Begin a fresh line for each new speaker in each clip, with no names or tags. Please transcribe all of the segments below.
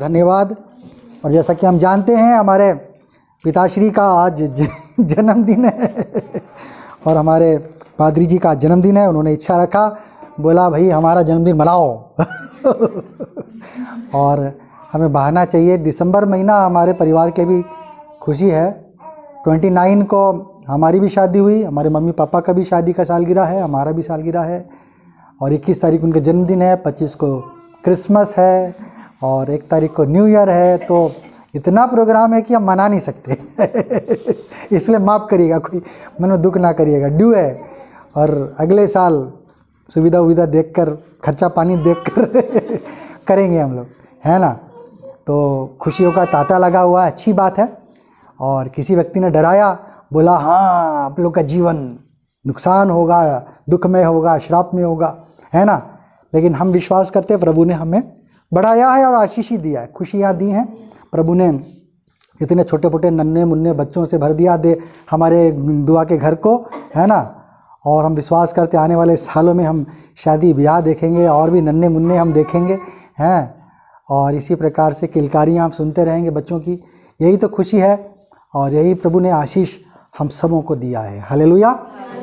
धन्यवाद। और जैसा कि हम जानते हैं हमारे पिताश्री का आज जन्मदिन है और हमारे पादरी जी का जन्मदिन है। उन्होंने इच्छा रखा, बोला भाई हमारा जन्मदिन मनाओ और हमें बहाना चाहिए। दिसंबर महीना हमारे परिवार के लिए भी खुशी है। 29 को हमारी भी शादी हुई, हमारे मम्मी पापा का भी शादी का सालगिरह है, हमारा भी सालगिरह है। और 21 तारीख उनका जन्मदिन है, 25 को क्रिसमस है और 1 तारीख को न्यू ईयर है। तो इतना प्रोग्राम है कि हम मना नहीं सकते इसलिए माफ़ करिएगा, कोई मन में दुख ना करिएगा, ड्यू है। और अगले साल सुविधा उविधा देखकर, खर्चा पानी देखकर करेंगे हम लोग, है ना। तो खुशियों का तांता लगा हुआ है, अच्छी बात है। और किसी व्यक्ति ने डराया, बोला हाँ आप लोग का जीवन नुकसान होगा, दुखमय होगा, श्राप में होगा, है ना। लेकिन हम विश्वास करते हैं प्रभु ने हमें बढ़ाया है और आशीष ही दिया है, खुशियाँ दी हैं। प्रभु ने इतने छोटे छोटे नन्हे मुन्ने बच्चों से भर दिया दे हमारे दुआ के घर को, है ना। और हम विश्वास करते आने वाले सालों में हम शादी ब्याह देखेंगे और भी नन्हे मुन्ने हम देखेंगे, हैं। और इसी प्रकार से किलकारियाँ आप सुनते रहेंगे बच्चों की। यही तो खुशी है और यही प्रभु ने आशीष हम सबों को दिया है। हालेलुया,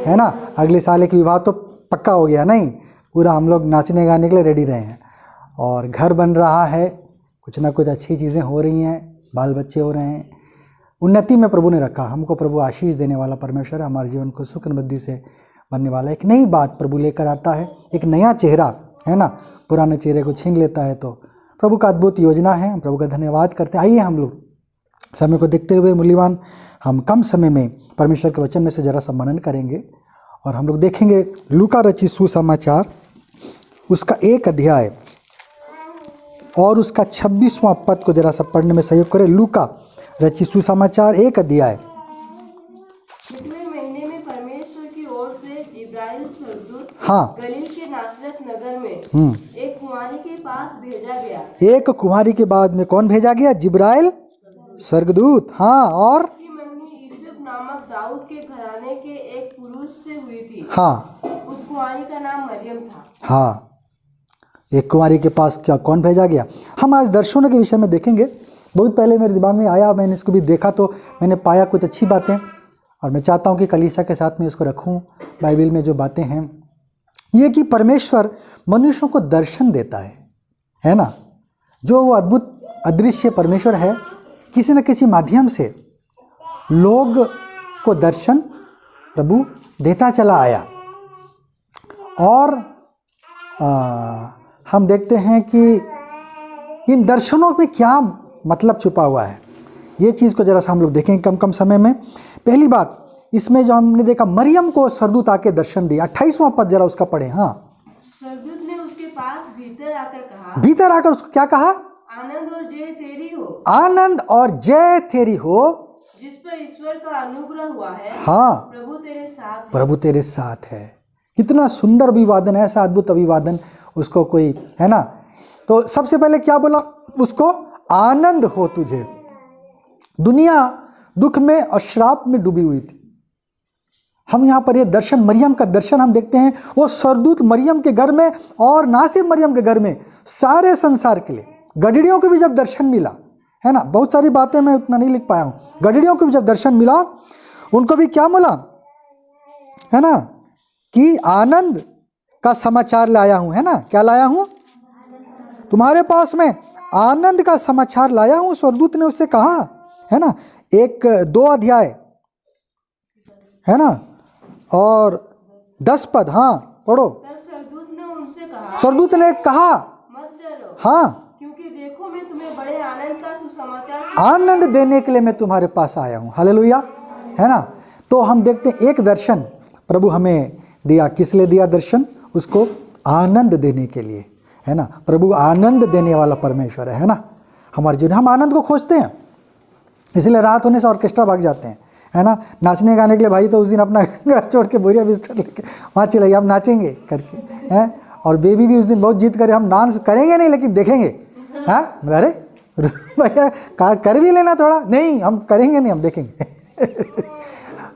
है ना। अगले साल एक विवाह तो पक्का हो गया, नहीं पूरा हम लोग नाचने गाने के लिए रेडी रहे हैं। और घर बन रहा है, कुछ ना कुछ अच्छी चीज़ें हो रही हैं, बाल बच्चे हो रहे हैं, उन्नति में प्रभु ने रखा। हमको प्रभु आशीष देने वाला परमेश्वर है, हमारे जीवन को सुख समृद्धि से बनने वाला। एक नई बात प्रभु लेकर आता है, एक नया चेहरा, है ना। पुराने चेहरे को छीन लेता है। तो प्रभु का अद्भुत योजना है, प्रभु का धन्यवाद करते हैं। आइए हम लोग समय को देखते हुए मूल्यवान हम कम समय में परमेश्वर के वचन में से जरा सा मनन करेंगे। और हम लोग देखेंगे लूका रचित सुसमाचार, उसका 1 अध्याय और उसका 26वां पद को जरा सा पढ़ने में सहयोग करें। लूका रचित सुसमाचार 1 अध्याय।
महीने में परमेश्वर की ओर से जिब्राइल स्वर्गदूत
हाँ,
गलील के नासरत नगर में एक कुंवारी के पास भेजा गया।
एक कुंवारी के बाद में कौन भेजा गया? जिब्राइल स्वर्गदूत। हाँ, और
उसकी मंगनी यूसुफ नामक दाऊद के घराने के एक पुरुष से हुई थी।
हाँ,
उस कुंवारी का नाम मरियम था।
हाँ, एक कुंवारी के पास क्या कौन भेजा गया? हम आज दर्शनों के विषय में देखेंगे। बहुत पहले मेरे दिमाग में आया, मैंने इसको भी देखा तो मैंने पाया कुछ अच्छी बातें, और मैं चाहता हूँ कि कलीसिया के साथ में इसको रखूँ। बाइबल में जो बातें हैं ये कि परमेश्वर मनुष्यों को दर्शन देता है ना। जो वो अद्भुत अदृश्य परमेश्वर है, किसी न किसी माध्यम से लोग को दर्शन प्रभु देता चला आया। और हम देखते हैं कि इन दर्शनों में क्या मतलब छुपा हुआ है, ये चीज़ को जरा सा हम लोग देखेंगे कम समय में। पहली बात इसमें जो हमने देखा, मरियम को स्वर्गदूत आके दर्शन दिया। 28वां पद जरा उसका पढ़े। हाँ,
स्वर्गदूत ने उसके पास भीतर आकर कहा,
भीतर आकर उसको क्या कहा?
आनंद और जय तेरी हो,
आनंद और जय तेरी हो,
जिस पर ईश्वर का अनुग्रह हुआ है।
हाँ,
प्रभु तेरे साथ है।
प्रभु तेरे साथ है। कितना सुंदर अभिवादन है, ऐसा अद्भुत अभिवादन उसको कोई, है ना। तो सबसे पहले क्या बोला उसको? आनंद हो तुझे। दुनिया दुख में और श्राप में डूबी हुई थी। हम यहाँ पर ये दर्शन, मरियम का दर्शन हम देखते हैं। वो स्वर्गदूत मरियम के घर में, और ना सिर्फ मरियम के घर में, सारे संसार के लिए, गडरियों को भी जब दर्शन मिला, है ना। बहुत सारी बातें मैं उतना नहीं लिख पाया हूँ। गडरियों को भी जब दर्शन मिला, उनको भी क्या मिला, है ना, कि आनंद का समाचार लाया हूँ, है ना। क्या लाया हूँ? तुम्हारे पास में आनंद का समाचार लाया हूँ, स्वर्गदूत ने उससे कहा, है ना। 1-2 अध्याय, है ना, और 10 पद। हाँ, पढ़ो।
तब स्वर्गदूत ने उनसे कहा,
स्वर्गदूत ने कहा,
मत डरो,
हाँ,
क्योंकि देखो मैं तुम्हें बड़े आनंद का सुसमाचार,
आनंद देने के लिए मैं तुम्हारे पास आया हूँ। हालेलुया, है ना। तो हम देखते हैं एक दर्शन प्रभु हमें दिया। किस लिए दिया दर्शन? उसको आनंद देने के लिए, है ना। प्रभु आनंद देने वाला परमेश्वर है ना। हमारे जीवन हम आनंद को खोजते हैं, इसलिए रात होने से ऑर्केस्ट्रा भाग जाते हैं, है ना। नाचने गाने के लिए भाई तो उस दिन अपना घर छोड़ के बोरिया बिस्तर लेके वहाँ चले गए, हम नाचेंगे करके, हैं। और बेबी भी उस दिन बहुत जिद करे, हम डांस करेंगे नहीं लेकिन देखेंगे। हाँ, अरे भैया कर भी लेना थोड़ा, नहीं हम करेंगे नहीं, हम देखेंगे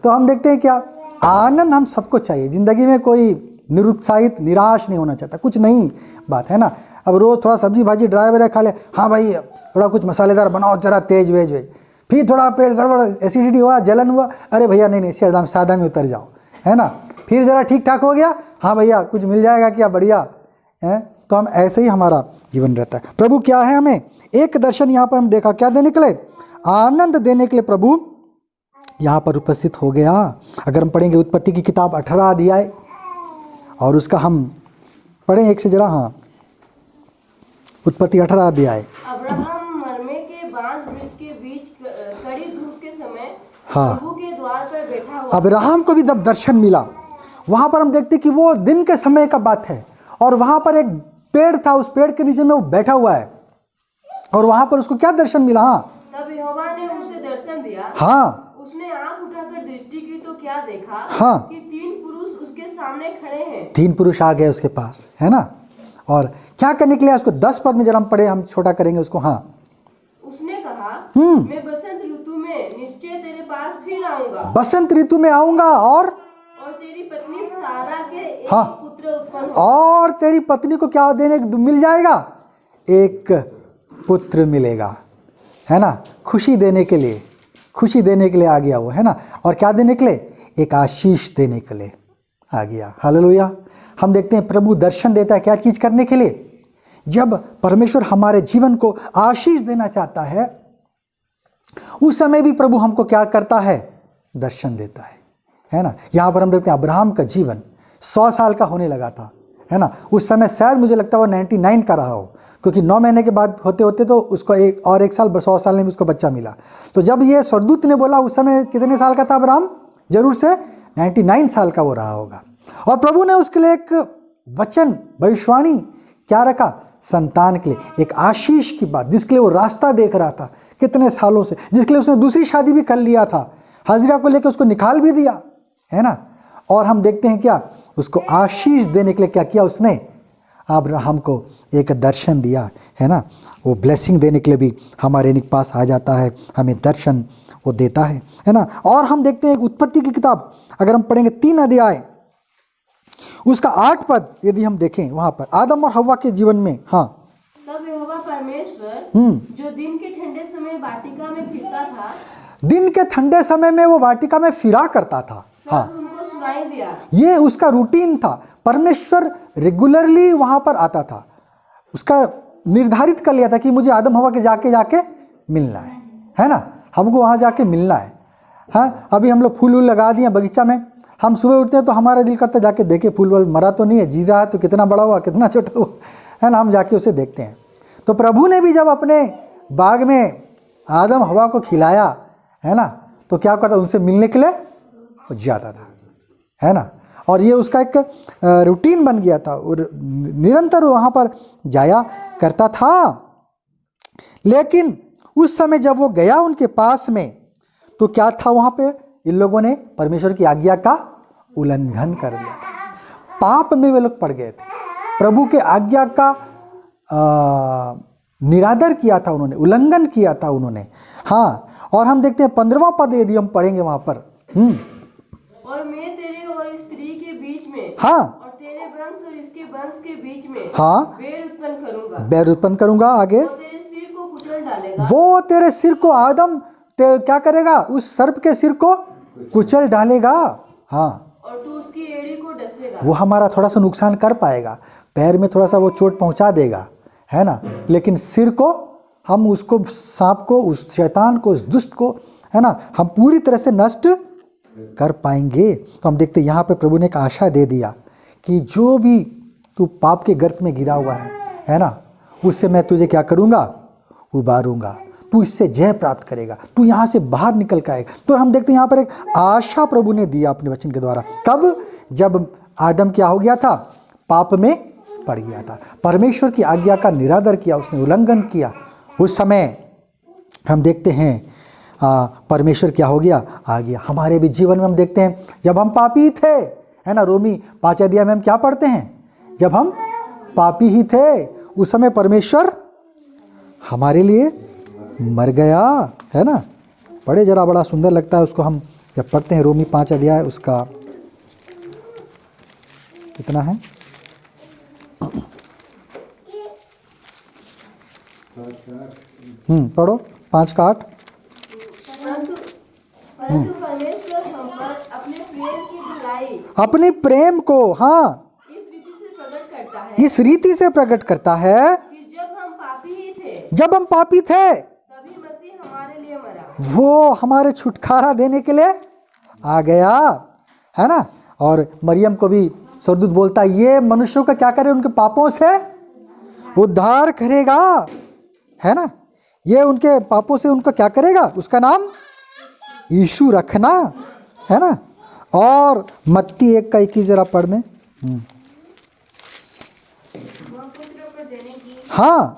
तो हम देखते हैं क्या आनंद हम सबको चाहिए। ज़िंदगी में कोई निरुत्साहित निराश नहीं होना चाहता, कुछ नई बात, है ना। अब रोज़ थोड़ा सब्जी भाजी ड्राई वगैरह खा ले, हाँ भाई थोड़ा कुछ मसालेदार बनाओ, जरा तेज वेज वेज, फिर थोड़ा पेट गड़बड़, एसिडिटी हुआ, जलन हुआ, अरे भैया नहीं नहीं एकदम सादा में उतर जाओ, है ना। फिर ज़रा ठीक ठाक हो गया, हाँ भैया कुछ मिल जाएगा क्या, बढ़िया है। तो हम ऐसे ही हमारा जीवन रहता है। प्रभु क्या है, हमें एक दर्शन यहाँ पर हम देखा, क्या देने के लिए, आनंद देने के लिए प्रभु यहाँ पर उपस्थित हो गया। अगर हम पढ़ेंगे उत्पत्ति की किताब 18 अध्याय और उसका हम पढ़ें एक से जरा, हाँ उत्पत्ति 18 अध्याय।
अब्राहम मरमे के बांज वृक्ष के बीच कड़ी धूप के समय
हाँ।
प्रभु के द्वार पर बैठा हुआ।
अब्राहम को भी जब दर्शन मिला, वहाँ पर हम देखते कि वो दिन के समय का बात है, और वहाँ पर एक पेड़ था, उस पेड़ के नीचे में वो बैठा हुआ है, और वहाँ पर उसको क्या दर्शन मिला, हाँ
तब यहोवा ने उसे दर्शन दिया।
हाँ।
उसने आंख उठाकर दृष्टि की तो क्या देखा,
हाँ।
कि 3 पुरुष उसके सामने खड़े हैं।
3 पुरुष आ गए उसके पास, है ना, और क्या करने के लिए, उसको 10 पद में जरा हम पढ़े, हम छोटा करेंगे उसको। हाँ,
उसने कहा, मैं बसंत ऋतु में निश्चय तेरे पास फिर आऊंगा।
बसंत ऋतु में आऊंगा, और
तेरी पत्नी सारा के एक
हाँ।
पुत्र उत्पन्न होगा।
और तेरी पत्नी को क्या देने मिल जाएगा, एक पुत्र मिलेगा, है ना। खुशी देने के लिए, खुशी देने के लिए आ गया वो, है ना। और क्या देने के लिए, एक आशीष देने के लिए आ गया। हालेलुया। हम देखते हैं प्रभु दर्शन देता है क्या चीज़ करने के लिए, जब परमेश्वर हमारे जीवन को आशीष देना चाहता है, उस समय भी प्रभु हमको क्या करता है, दर्शन देता है ना। यहाँ पर हम देखते हैं अब्राहम का जीवन 100 साल का होने लगा था, है ना। उस समय शायद मुझे लगता है वो 99 का रहा हो, क्योंकि 9 महीने के बाद होते होते तो उसको एक साल 100 साल में उसको बच्चा मिला। तो जब ये स्वर्गदूत ने बोला, उस समय कितने साल का था अब्राहम, जरूर से 99 साल का वो रहा होगा। और प्रभु ने उसके लिए एक वचन, भविष्यवाणी क्या रखा, संतान के लिए एक आशीष की बात, जिसके लिए वो रास्ता देख रहा था कितने सालों से, जिसके लिए उसने दूसरी शादी भी कर लिया था, हाजिरा को लेकर उसको निकाल भी दिया, है ना। और हम देखते हैं क्या, उसको आशीष देने के लिए क्या किया उसने, अब्राहम को एक दर्शन दिया, है ना। वो ब्लेसिंग देने के लिए भी हमारे पास आ जाता है, हमें दर्शन वो देता है ना। और हम देखते हैं उत्पत्ति की किताब अगर हम पढ़ेंगे 3 अध्याय उसका 8 पद यदि हम देखें, वहां पर आदम और हव्वा के जीवन में, हाँ,
तब यहोवा परमेश्वर जो दिन के ठंडे समय वाटिका में फिरता था,
दिन के ठंडे समय में वो वाटिका में फिरा करता था, हाँ,
उनको सुनाई दिया। ये
उसका रूटीन था। परमेश्वर रेगुलरली वहां पर आता था, उसका निर्धारित कर लिया था कि मुझे आदम हवा के जाके मिलना है ना, हमको वहां जाके मिलना है। हाँ, अभी हम लोग फूल लगा दिए बगीचा में, हम सुबह उठते हैं तो हमारा दिल करता है जाके देखे फूल वल मरा तो नहीं है, जी रहा है तो कितना बड़ा हुआ कितना छोटा हुआ, है ना, हम जाके उसे देखते हैं। तो प्रभु ने भी जब अपने बाग में आदम हवा को खिलाया, है ना, तो क्या करता, उनसे मिलने के लिए जाता था, है ना। और ये उसका एक रूटीन बन गया था और निरंतर वहाँ पर जाया करता था। लेकिन उस समय जब वो गया उनके पास में, तो क्या था वहाँ पे, इन लोगों ने परमेश्वर की आज्ञा का उल्लंघन कर दिया, पाप में वे लोग पड़ गए थे, प्रभु के आज्ञा का निरादर किया था उन्होंने, उल्लंघन किया था उन्होंने। हाँ, और हम देखते हैं 15वां पद यदि हम पढ़ेंगे वहां पर,
और मैं तेरे और स्त्री के बीच में,
हाँ,
और तेरे वंश और इसके वंश के बीच में,
हाँ,
बैर उत्पन्न करूंगा,
बैर उत्पन्न करूंगा। आगे,
वो तेरे सिर को कुचल डालेगा,
वो तेरे सिर को आदम क्या करेगा, उस सर्प के सिर को कुचल डालेगा, हाँ,
और तू उसकी एड़ी को डसेगा।
वो हमारा थोड़ा सा नुकसान कर पाएगा, पैर में थोड़ा सा वो चोट पहुंचा देगा, है ना, लेकिन सिर को हम उसको, सांप को, उस शैतान को, उस दुष्ट को, है ना, हम पूरी तरह से नष्ट कर पाएंगे। तो हम देखते यहाँ पे प्रभु ने एक आशा दे दिया कि जो भी तू पाप के गर्त में गिरा हुआ है ना, उससे मैं तुझे क्या करूँगा, उबारूंगा, तू इससे जय प्राप्त करेगा, तू यहाँ से बाहर निकल के आएगा। तो हम देखते हैं यहाँ पर एक आशा प्रभु ने दिया अपने वचन के द्वारा। कब, जब आदम क्या हो गया था, पाप में पड़ गया था, परमेश्वर की आज्ञा का निरादर किया, उसने उल्लंघन किया, उस समय हम देखते हैं परमेश्वर क्या हो गया, आ गया। हमारे भी जीवन में हम देखते हैं जब हम पापी थे, है ना, रोमी 5 अध्याय में हम क्या पढ़ते हैं, जब हम पापी ही थे उस समय परमेश्वर हमारे लिए मर गया, है ना। पढ़े जरा, बड़ा सुंदर लगता है उसको हम जब पढ़ते हैं। रोमी 5 अध्याय उसका कितना है,
5
पढ़ो 5 का 8।
परंतु परमेश्वर हम पर
अपने प्रेम को हाँ
इस रीति से प्रकट करता है
इस रीति से प्रकट करता है
कि जब हम पापी ही थे
तभी
मसीह हमारे लिए मरा।
वो हमारे छुटकारा देने के लिए आ गया, है ना। और मरियम को भी स्वर्गदूत बोलता है ये मनुष्यों का क्या करे, उनके पापों से उद्धार करेगा, है ना। ये उनके पापों से उनका क्या करेगा, उसका नाम यीशु रखना, है ना। और मत्ती 1:21 जरा पढ़ दें। हाँ,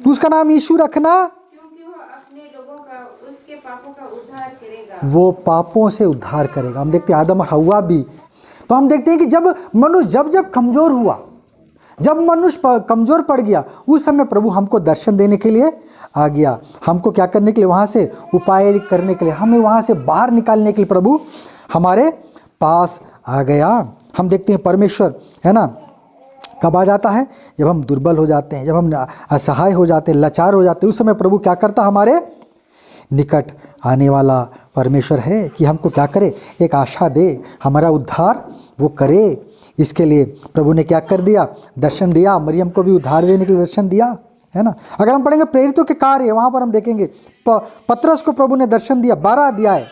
तू उसका नाम यीशु रखना
क्योंकि वो अपने लोगों का उसके पापों का उद्धार करेगा।
वो पापों से उद्धार करेगा। हम देखते हैं आदम और हव्वा भी, तो हम देखते हैं कि जब मनुष्य जब कमजोर हुआ, जब मनुष्य कमजोर पड़ गया, उस समय प्रभु हमको दर्शन देने के लिए आ गया, हमको क्या करने के लिए, वहाँ से उपाय करने के लिए, हमें वहाँ से बाहर निकालने के लिए प्रभु हमारे पास आ गया। हम देखते हैं परमेश्वर, है ना, कब आ जाता है, जब हम दुर्बल हो जाते हैं, जब हम असहाय हो जाते हैं, लाचार हो जाते हैं, उस समय प्रभु क्या करता, हमारे निकट आने वाला परमेश्वर है कि हमको क्या करे, एक आशा दे, हमारा उद्धार वो करे। इसके लिए प्रभु ने क्या कर दिया, दर्शन दिया, मरियम को भी उद्धार देने के लिए दर्शन दिया, है ना। अगर हम पढ़ेंगे प्रेरितों के कार्य, वहाँ पर हम देखेंगे पतरस को प्रभु ने दर्शन दिया, 12 अध्याय,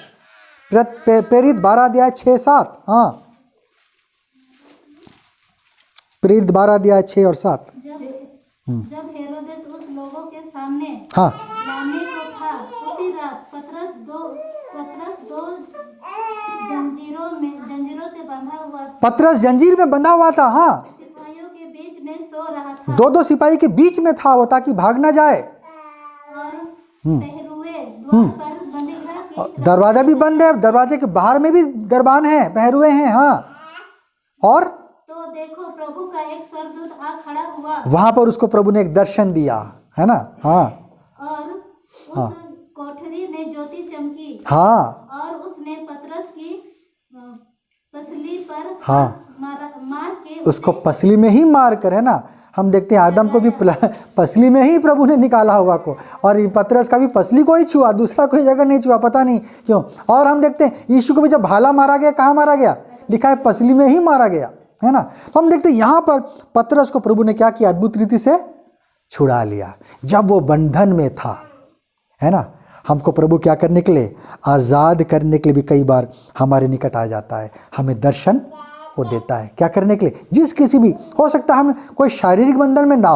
प्रेरित 12 अध्याय 6-7, हाँ, प्रेरित 12 अध्याय 6 और 7।
जब हेरोदेस उस लोगों के सामने
हाँ
लाने को था, उसी रात पतरस दो जंजीरों से बंधा हुआ,
पतरस जंजीर में बंधा हुआ था, हाँ,
सिपाहियों के बीच में सो रहा था।
2 सिपाही के बीच में था वो, ताकि भाग ना जाए।
और पहरुए द्वार पर बंदीगृह की
दरवाजा भी बंद है, दरवाजे के बाहर में भी दरबान है, पहरुए हैं, हाँ। और
तो देखो प्रभु का एक स्वर्गदूत आ खड़ा हुआ,
वहां पर उसको प्रभु ने एक दर्शन दिया, है ना, हाँ,
और उस कोठरी में ज्योति चमकी,
हाँ,
और उसने पतरस की पसली पर
हाँ,
मार के
उसको पसली में ही मार कर, है ना। हम देखते हैं आदम को भी पसली में ही प्रभु ने निकाला हुआ को, और पतरस का भी पसली को ही छुआ, दूसरा कोई जगह नहीं छुआ, पता नहीं क्यों। और हम देखते हैं यीशु को भी जब भाला मारा गया, कहाँ मारा गया, लिखा है पसली में ही मारा गया, है ना। तो हम देखते हैं यहाँ पर पतरस को प्रभु ने क्या किया, अद्भुत रीति से छुड़ा लिया, जब वो बंधन में था, है ना। हमको प्रभु क्या करने के लिए, आज़ाद करने के लिए भी कई बार हमारे निकट आ जाता है, हमें दर्शन वो देता है, क्या करने के लिए, जिस किसी भी, हो सकता है हम कोई शारीरिक बंधन में ना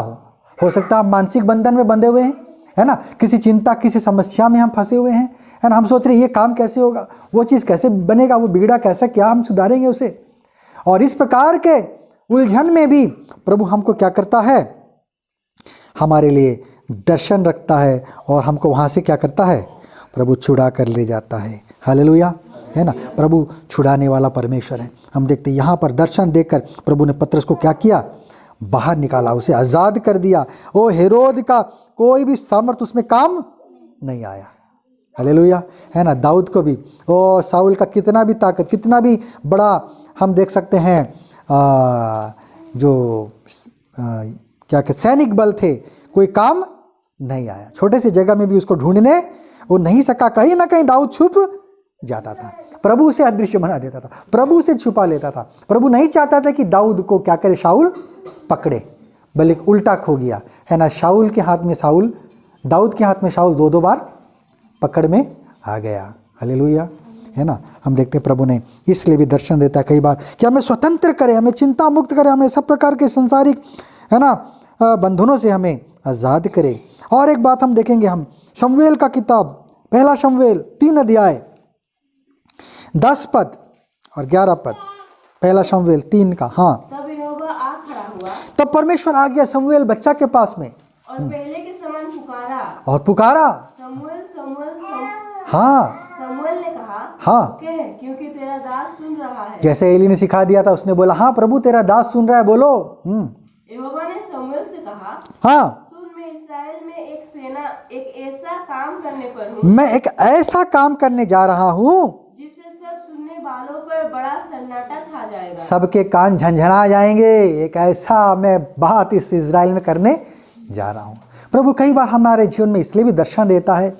हो सकता है हम मानसिक बंधन में बंधे हुए हैं, है ना, किसी चिंता किसी समस्या में हम फंसे हुए हैं, है ना। हम सोच रहे हैं ये काम कैसे होगा, वो चीज़ कैसे बनेगा, वो बिगड़ा कैसा, क्या हम सुधारेंगे उसे। और इस प्रकार के उलझन में भी प्रभु हमको क्या करता है, हमारे लिए दर्शन रखता है, और हमको वहाँ से क्या करता है, प्रभु छुड़ा कर ले जाता है। हालेलुया, है ना। प्रभु छुड़ाने वाला परमेश्वर है। हम देखते हैं यहाँ पर दर्शन देकर प्रभु ने पतरस को क्या किया, बाहर निकाला, उसे आज़ाद कर दिया। ओ हेरोद का कोई भी सामर्थ उसमें काम नहीं आया। हालेलुया, है ना। दाऊद को भी, ओ साउल का कितना भी ताकत, कितना भी बड़ा हम देख सकते हैं क्या कहते सैनिक बल थे, कोई काम नहीं आया। छोटे से जगह में भी उसको ढूंढने वो नहीं सका, कहीं ना कहीं दाऊद छुप जाता था, प्रभु उसे अदृश्य बना देता था, प्रभु उसे छुपा लेता था। प्रभु नहीं चाहता था कि दाऊद को क्या करे, शाऊल पकड़े, बल्कि उल्टा खो गया, है ना। शाऊल के हाथ में शाऊल, दाऊद के हाथ में शाऊल 2-2 बार पकड़ में आ गया। हालेलुया, है ना। हम देखते हैं प्रभु ने इसलिए भी दर्शन देता है कई बार कि हमें स्वतंत्र करे, हमें चिंता मुक्त करे, हमें सब प्रकार के संसारिक, है ना, बंधनों से हमें आज़ाद करे। और एक बात हम देखेंगे, हम शमूएल का किताब, पहला शमूएल 3 अध्याय 10 पद और 11 पद, पहला शमूएल 3 का, हाँ।
तब यहोवा आ खड़ा हुआ,
तब परमेश्वर आ गया शमूएल बच्चा के पास में,
और पहले के समान पुकारा, शमूएल शमूएल
हाँ।
शमूएल ने कहा,
हाँ,
कह, क्योंकि तेरा दास सुन रहा है।
जैसे एली ने सिखा दिया था, उसने बोला हाँ प्रभु तेरा दास सुन रहा है, बोलो।
यहोवा ने शमूएल से कहा,
हाँ,
सुन, मैं इस्राएल में एक ऐसा काम करने पर हूँ,
मैं एक ऐसा काम करने जा रहा हूँ
जिससे सब सुनने वालों पर बड़ा सन्नाटा छा जाएगा,
सबके कान झंझना जाएंगे। एक ऐसा मैं बात इस इज़राइल में करने जा रहा हूँ। प्रभु कई बार हमारे जीवन में इसलिए भी दर्शन देता है,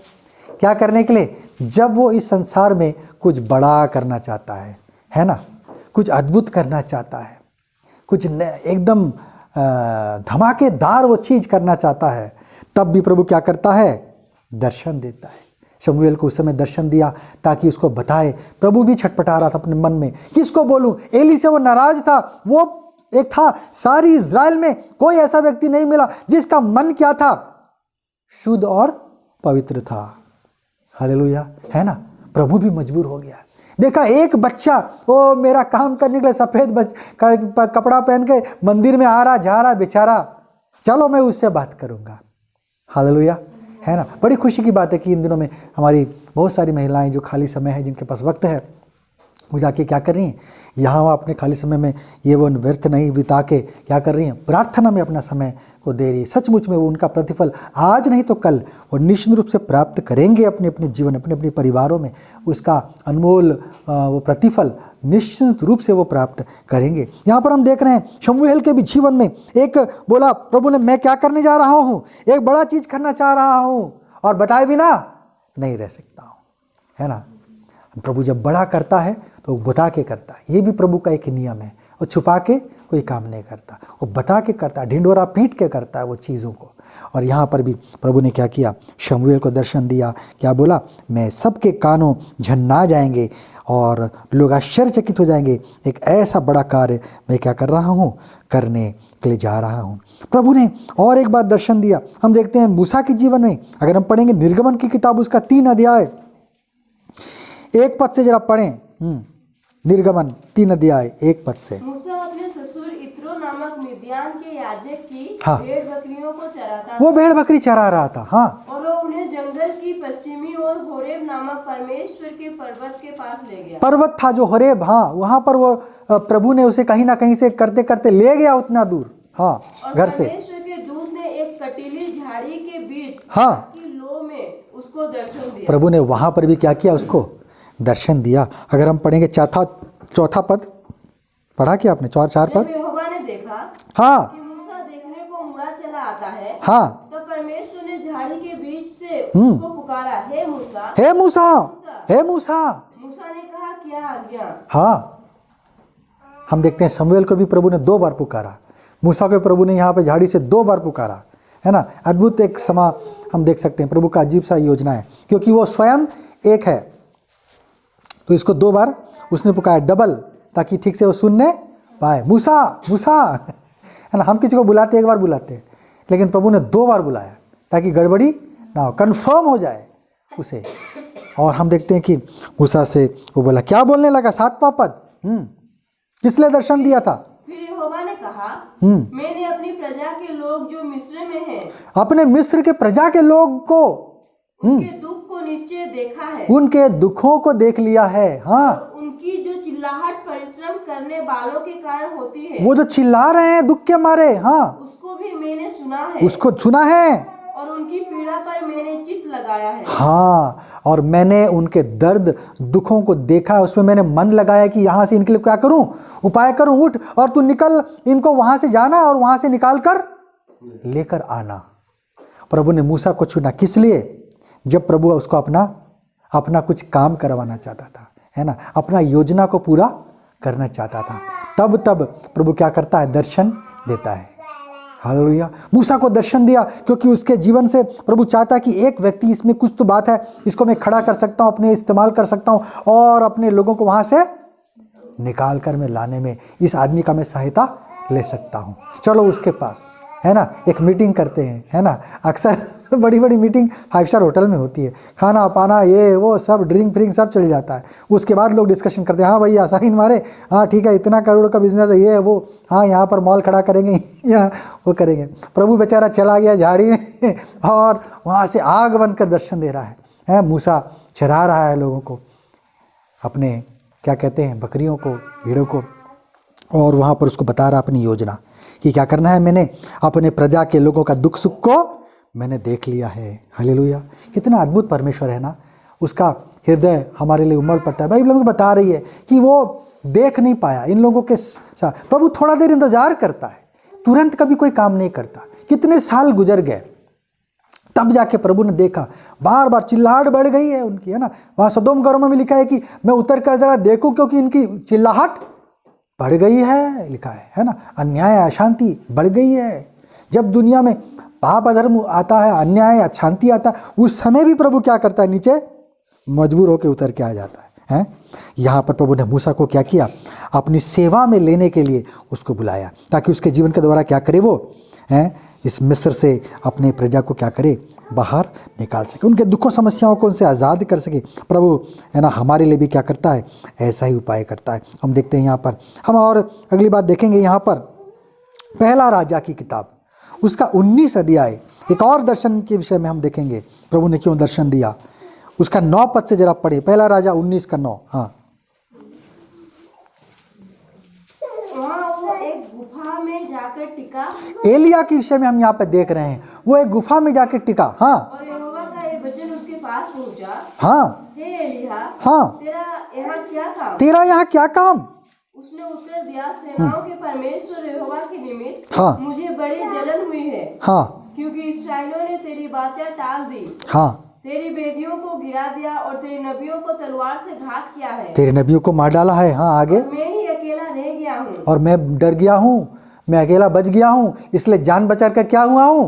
क्या करने के लिए? जब वो इस संसार में कुछ बड़ा करना चाहता है ना, कुछ अद्भुत करना चाहता है, कुछ एकदम धमाकेदार वो चीज़ करना चाहता है, तब भी प्रभु क्या करता है? दर्शन देता है। शमूएल को उस समय दर्शन दिया ताकि उसको बताए। प्रभु भी छटपटा रहा था अपने मन में, किसको बोलूं? एली से वो नाराज था। वो एक था, सारी इज़राइल में कोई ऐसा व्यक्ति नहीं मिला जिसका मन क्या था? शुद्ध और पवित्र था। हालेलुया, है ना। प्रभु भी मजबूर हो गया। देखा एक बच्चा, वो मेरा काम करने के लिए सफ़ेद कपड़ा पहन के मंदिर में आ रहा जा रहा बेचारा, चलो मैं उससे बात करूंगा। हालेलुया, है ना। बड़ी खुशी की बात है कि इन दिनों में हमारी बहुत सारी महिलाएं जो खाली समय है, जिनके पास वक्त है, वो जाके क्या कर रही हैं? यहाँ वहाँ अपने खाली समय में ये वो व्यर्थ नहीं बिता के क्या कर रही हैं? प्रार्थना में अपना समय को दे रही है। सचमुच में वो उनका प्रतिफल आज नहीं तो कल वो निश्चित रूप से प्राप्त करेंगे अपने अपने जीवन, अपने अपने परिवारों में। उसका अनमोल वो प्रतिफल निश्चित रूप से वो प्राप्त करेंगे। यहाँ पर हम देख रहे हैं शमूएल के भी जीवन में एक बोला, प्रभु ने मैं क्या करने जा रहा हूँ? एक बड़ा चीज़ करना चाह रहा हूँ और बताए बिना नहीं रह सकता हूँ, है ना। प्रभु जब बड़ा करता है तो वो बता के करता है। ये भी प्रभु का एक नियम है। वो छुपा के कोई काम नहीं करता, वो बता के करता है, ढिंडोरा पीट के करता है वो चीज़ों को। और यहाँ पर भी प्रभु ने क्या किया? शमूएल को दर्शन दिया। क्या बोला? मैं सबके कानों झन्ना जाएंगे और लोग आश्चर्यचकित हो जाएंगे। एक ऐसा बड़ा कार्य मैं क्या कर रहा हूँ? करने के लिए जा रहा हूँ। प्रभु ने और एक बार दर्शन दिया। हम देखते हैं मूसा के जीवन में, अगर हम पढ़ेंगे निर्गमन की किताब, उसका 3 अध्याय 1 पद से जरा पढ़ें। निर्गमन 3 अध्याय 1 पद से।
मूसा अपने ससुर इत्रो नामक मिद्यान के याजक की
हाँ।
भेड़ बकरियों को चराता
वो
था,
भेड़ बकरी चरा रहा था। हाँ,
और वो उन्हें जंगल की पश्चिमी ओर होरेब नामक परमेश्वर के पर्वत के पास ले गया।
पर्वत था जो होरेब, हाँ, वहाँ पर वो प्रभु ने उसे कहीं ना कहीं से करते करते ले गया उतना दूर, हाँ,
और
घर से।
परमेश्वर के दूत ने एक कटीली झाड़ी के बीच
हाँ।
की लो में उसको दर्शन दिया।
प्रभु ने वहाँ पर भी क्या किया? उसको दर्शन दिया। अगर हम पढ़ेंगे चौथा पद, पढ़ा क्या आपने? 4 पद।
जब यहोवा ने देखा
हाँ,
कि मूसा देखने को मुड़ा चला आता है,
हाँ,
तब परमेश्वर ने झाड़ी के बीच से उसको पुकारा, हे मूसा,
हे मूसा, हे मूसा।
मूसा ने कहा, क्या आज्ञा?
हाँ, हम देखते हैं शमूएल को भी प्रभु ने 2 बार पुकारा। मूसा को प्रभु ने यहाँ पे झाड़ी से 2 बार पुकारा, है ना। अद्भुत एक समा हम देख सकते हैं। प्रभु का अजीब सा योजना है, क्योंकि वो स्वयं एक है, तो इसको 2 बार उसने पुकारा, डबल, ताकि ठीक से वो सुनने पाए। मूसा, मूसा, है ना। हम किसी को बुलाते 1 बार बुलाते हैं, लेकिन प्रभु ने 2 बार बुलाया ताकि गड़बड़ी ना हो, कन्फर्म हो जाए उसे। और हम देखते हैं कि मूसा से वो बोला, क्या बोलने लगा? 7वां पद। किस लिए दर्शन दिया था?
फिर यहोवा ने कहा, मैंने अपनी प्रजा के लोग जो मिस्र में हैं,
अपने मिस्र के प्रजा के लोग को,
उनके दुख को निश्चय देखा है,
उनके दुखों को देख लिया है। हाँ,
और उनकी जो चिल्लाहट परिश्रम करने वालों के कारण होती है,
वो जो चिल्ला रहे हैं दुख के मारे, हाँ,
उसको भी मैंने सुना है,
उसको सुना है,
और उनकी पीड़ा पर मैंने चित्त लगाया है।
हाँ, और मैंने उनके दर्द दुखों को देखा है, उसमें मैंने मन लगाया कि यहाँ से इनके लिए क्या करूं? उपाय करूं। उठ और तू निकल, इनको वहां से जाना और वहां से निकाल कर लेकर आना। प्रभु ने मूसा को चुना, किस लिए? जब प्रभु उसको अपना कुछ काम करवाना चाहता था, है ना, अपना योजना को पूरा करना चाहता था। तब प्रभु क्या करता है? दर्शन देता है। हालेलुया। मूसा को दर्शन दिया क्योंकि उसके जीवन से प्रभु चाहता है कि एक व्यक्ति, इसमें कुछ तो बात है, इसको मैं खड़ा कर सकता हूँ, अपने इस्तेमाल कर सकता हूँ और अपने लोगों को वहाँ से निकाल कर मैं लाने में इस आदमी का मैं सहायता ले सकता हूँ। चलो उसके पास, है ना, एक मीटिंग करते हैं, है ना। अक्सर बड़ी बड़ी मीटिंग 5 स्टार होटल में होती है, खाना पाना ये वो सब ड्रिंक फ्रिंक सब चल जाता है। उसके बाद लोग डिस्कशन करते हैं, हाँ भैया साइन मारे, हाँ ठीक है, इतना करोड़ का बिजनेस है, ये है वो, हाँ यहाँ पर मॉल खड़ा करेंगे, यहाँ वो करेंगे। प्रभु बेचारा चला गया झाड़ी में और वहाँ से आग बनकर दर्शन दे रहा है। मूसा चरा रहा है लोगों को, अपने क्या कहते हैं, बकरियों को, भेड़ों को, और वहाँ पर उसको बता रहा अपनी योजना कि क्या करना है। मैंने अपने प्रजा के लोगों का दुख सुख को मैंने देख लिया है। हालेलुया। कितना अद्भुत परमेश्वर है ना। उसका हृदय हमारे लिए उमड़ पड़ता है। बाइबल हमें बता रही है कि वो देख नहीं पाया इन लोगों के साथ। प्रभु थोड़ा देर इंतजार करता है, तुरंत कभी कोई काम नहीं करता। कितने साल गुजर गए, तब जाके प्रभु ने देखा, बार बार चिल्लाहट बढ़ गई है उनकी, है ना। वहाँ सदोम गमोरा में लिखा है कि मैं उतर कर जरा देखूं क्योंकि इनकी चिल्लाहट बढ़ गई है, लिखा है ना। अन्याय अशांति बढ़ गई है। जब दुनिया में पाप अधर्म आता है, अन्याय अशांति आता है, उस समय भी प्रभु क्या करता है, नीचे मजबूर होकर उतर के आ जाता है, हैं। यहाँ पर प्रभु ने मूसा को क्या किया, अपनी सेवा में लेने के लिए उसको बुलाया, ताकि उसके जीवन के द्वारा क्या करे, वो हैं इस मिस्र से अपने प्रजा को क्या करे, बाहर निकाल सके, उनके दुखों समस्याओं को उनसे आज़ाद कर सके। प्रभु है ना हमारे लिए भी क्या करता है, ऐसा ही उपाय करता है। हम देखते हैं यहाँ पर, हम और अगली बात देखेंगे यहाँ पर, पहला राजा की किताब उसका 19 अध्याय, एक और दर्शन के विषय में हम देखेंगे प्रभु ने क्यों दर्शन दिया। उसका 9 पद से जरा पढ़े, पहला राजा 19 का 9। हाँ,
वहाँ वो एक गुफा में जाकर टिका
एलिया के विषय में हम यहाँ पे देख रहे हैं, वो एक गुफा में जाकर टिका। हाँ,
और यहोवा का एक वचन उसके पास पहुंचा,
हाँ,
हे एलिया,
हाँ,
तेरा यहाँ क्या काम?
तेरा यहाँ क्या काम?
उसने उत्तर दिया, सेनाओं के परमेश्वर यहोवा के निमित्त
हाँ,
मुझे बड़ी जलन हुई है,
हाँ,
क्योंकि इसराइलियों ने तेरी वाचा टाल दी,
हाँ,
तेरी वेदियों को गिरा दिया और तेरी नबियों को तलवार से घात किया है।
तेरे नबियों को मार डाला है। हाँ, आगे,
और मैं ही अकेला रह गया हूँ,
और मैं डर गया हूँ, मैं अकेला बच गया हूँ, इसलिए जान बचा कर क्या हुआ हूँ,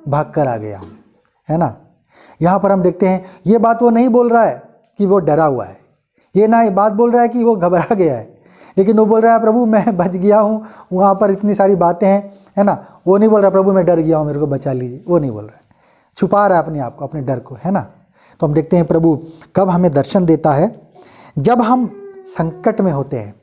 भाग कर आ गया हूँ, है ना। यहाँ पर हम देखते हैं ये बात वो नहीं बोल रहा है कि वो डरा हुआ है, ये ना बात बोल रहा है कि वो घबरा गया है, लेकिन वो बोल रहा है प्रभु मैं बच गया हूँ, वहाँ पर इतनी सारी बातें हैं, है ना। वो नहीं बोल रहा प्रभु मैं डर गया हूँ, मेरे को बचा लीजिए, वो नहीं बोल रहा है, छुपा रहा है अपने आप को, अपने डर को, है ना। तो हम देखते हैं प्रभु कब हमें दर्शन देता है, जब हम संकट में होते हैं,